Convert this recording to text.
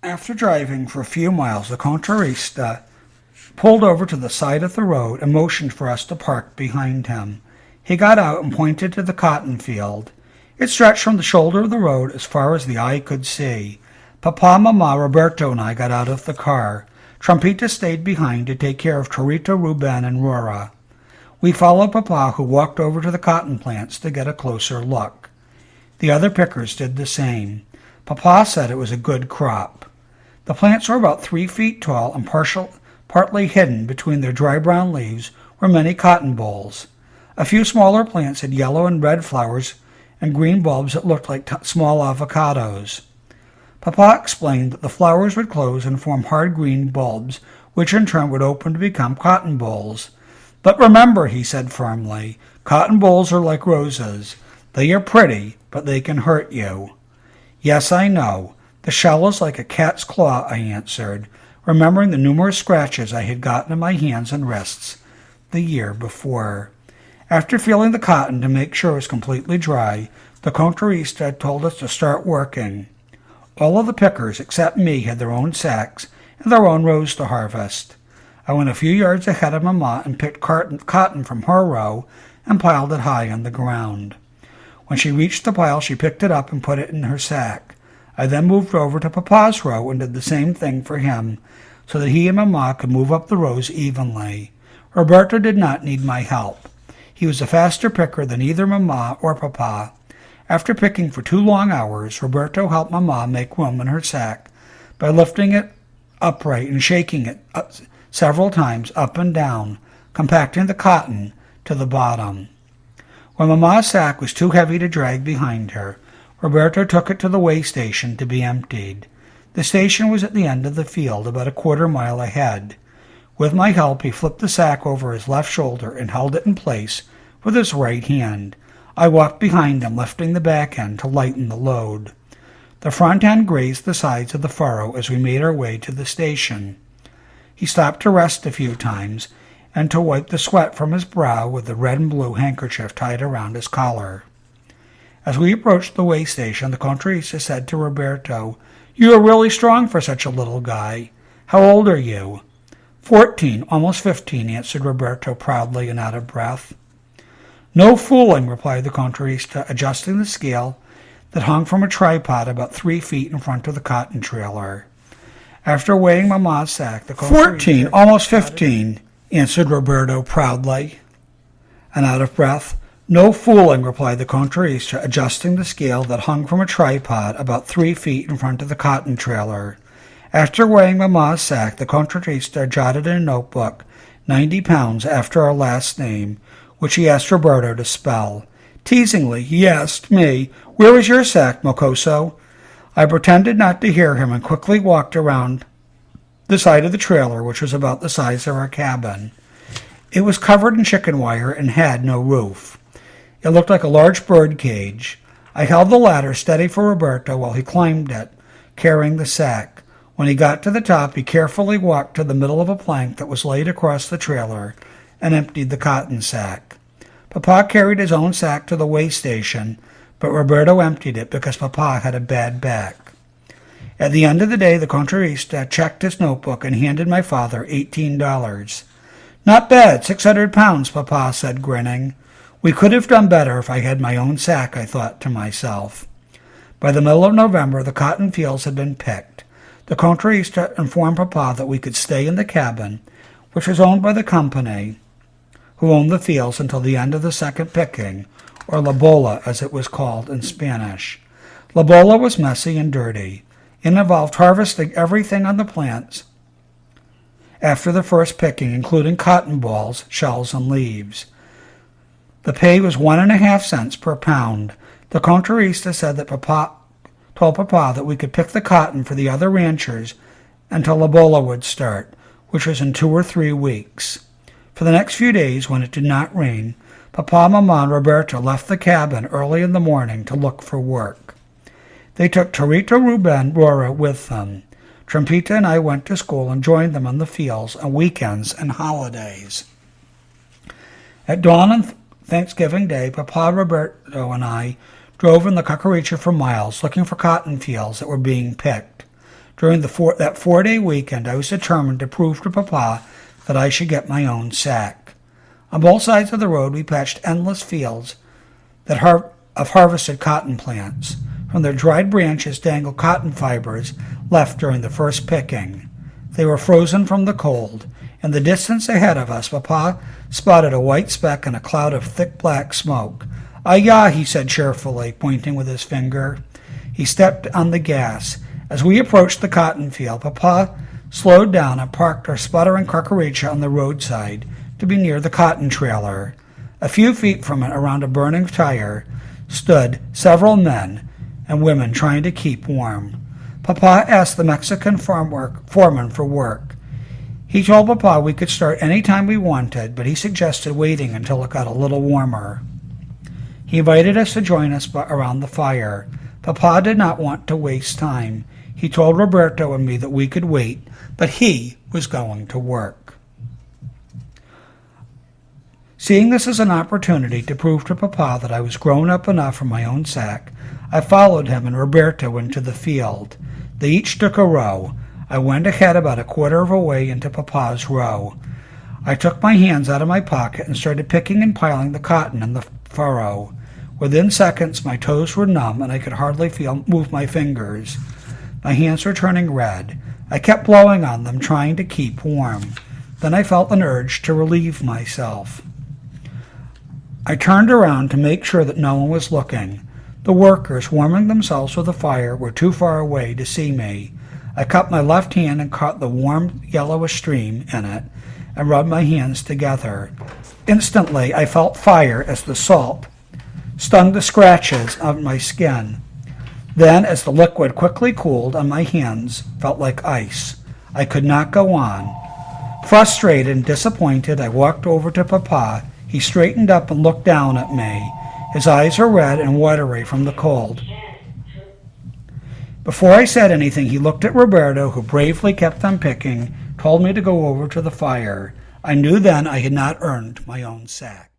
After driving for a few miles, the contrarista pulled over to the side of the road and motioned for us to park behind him. He got out and pointed to the cotton field. It stretched from the shoulder of the road as far as the eye could see. Papa, Mama, Roberto, and I got out of the car. Trumpita stayed behind to take care of Torito, Ruben, and Rora. We followed Papa, who walked over to the cotton plants to get a closer look. The other pickers did the same. Papa said it was a good crop. The plants were about 3 feet tall and partly hidden between their dry brown leaves were many cotton bolls. A few smaller plants had yellow and red flowers and green bulbs that looked like small avocados. Papa explained that the flowers would close and form hard green bulbs, which in turn would open to become cotton bolls. But remember, he said firmly, cotton bolls are like roses. They are pretty, but they can hurt you. Yes, I know. The shell is like a cat's claw, I answered, remembering the numerous scratches I had gotten in my hands and wrists the year before. After feeling the cotton to make sure it was completely dry, the contrarista told us to start working. All of the pickers, except me, had their own sacks and their own rows to harvest. I went a few yards ahead of Mama and picked cotton from her row and piled it high on the ground. When she reached the pile, she picked it up and put it in her sack. I then moved over to Papa's row and did the same thing for him, so that he and Mama could move up the rows evenly. Roberto did not need my help. He was a faster picker than either Mama or Papa. After picking for 2 long hours, Roberto helped Mama make room in her sack by lifting it upright and shaking it several times up and down, compacting the cotton to the bottom. When Mama's sack was too heavy to drag behind her, Roberto took it to the weigh station to be emptied. The station was at the end of the field, about a quarter-mile ahead. With my help, he flipped the sack over his left shoulder and held it in place with his right hand. I walked behind him, lifting the back end to lighten the load. The front end grazed the sides of the furrow as we made our way to the station. He stopped to rest a few times and to wipe the sweat from his brow with the red and blue handkerchief tied around his collar. As we approached the weigh station, the contrarista said to Roberto, "You are really strong for such a little guy. How old are you?" 14, almost 15, answered Roberto proudly and out of breath. "No fooling," replied the contrarista, adjusting the scale that hung from a tripod about 3 feet in front of the cotton trailer. After weighing Mama's sack, the contrarista... 14, almost 15, answered Roberto proudly and out of breath. "No fooling," replied the contrarista, adjusting the scale that hung from a tripod about 3 feet in front of the cotton trailer. After weighing Mama's sack, the contrarista jotted in a notebook 90 pounds after our last name, which he asked Roberto to spell. Teasingly, he asked me, "Where is your sack, Mocoso?" I pretended not to hear him and quickly walked around the side of the trailer, which was about the size of our cabin. It was covered in chicken wire and had no roof. It looked like a large bird cage. I held the ladder steady for Roberto while he climbed it, carrying the sack. When he got to the top, he carefully walked to the middle of a plank that was laid across the trailer and emptied the cotton sack. Papa carried his own sack to the weigh station, but Roberto emptied it because Papa had a bad back. At the end of the day, the contrarista checked his notebook and handed my father $18. "Not bad, 600 pounds, Papa said, grinning. We could have done better if I had my own sack, I thought to myself. By the middle of November, the cotton fields had been picked. The contrarista informed Papa that we could stay in the cabin, which was owned by the company, who owned the fields until the end of the second picking, or la bola as it was called in Spanish. La bola was messy and dirty. It involved harvesting everything on the plants after the first picking, including cotton balls, shells, and leaves. The pay was 1.5 cents per pound. The contrarista said that told Papa that we could pick the cotton for the other ranchers until La Bola would start, which was in 2 or 3 weeks. For the next few days, when it did not rain, Papa, Mama, and Roberto left the cabin early in the morning to look for work. They took Torito, Ruben, Rora with them. Trumpita and I went to school and joined them on the fields on weekends and holidays. At dawn on Thanksgiving Day, Papa, Roberto, and I drove in the Cucaracha for miles, looking for cotton fields that were being picked. During that 4-day weekend, I was determined to prove to Papa that I should get my own sack. On both sides of the road, we patched endless fields of harvested cotton plants. From their dried branches dangled cotton fibers left during the first picking. They were frozen from the cold. In the distance ahead of us, Papa spotted a white speck in a cloud of thick black smoke. "Ah, he said cheerfully, pointing with his finger. He stepped on the gas. As we approached the cotton field, Papa slowed down and parked our sputtering carcaricha on the roadside to be near the cotton trailer. A few feet from it, around a burning tire, stood several men and women trying to keep warm. Papa asked the Mexican foreman for work. He told Papa we could start any time we wanted, but he suggested waiting until it got a little warmer. He invited us to join us around the fire. Papa did not want to waste time. He told Roberto and me that we could wait, but he was going to work. Seeing this as an opportunity to prove to Papa that I was grown up enough for my own sack, I followed him and Roberto into the field. They each took a row. I went ahead about a quarter of a way into Papa's row. I took my hands out of my pocket and started picking and piling the cotton in the furrow. Within seconds, my toes were numb and I could hardly move my fingers. My hands were turning red. I kept blowing on them, trying to keep warm. Then I felt an urge to relieve myself. I turned around to make sure that no one was looking. The workers, warming themselves with a fire, were too far away to see me. I cupped my left hand and caught the warm yellowish stream in it and rubbed my hands together. Instantly, I felt fire as the salt stung the scratches of my skin. Then, as the liquid quickly cooled on my hands, felt like ice. I could not go on. Frustrated and disappointed, I walked over to Papa. He straightened up and looked down at me. His eyes were red and watery from the cold. Before I said anything, he looked at Roberto, who bravely kept on picking, told me to go over to the fire. I knew then I had not earned my own sack.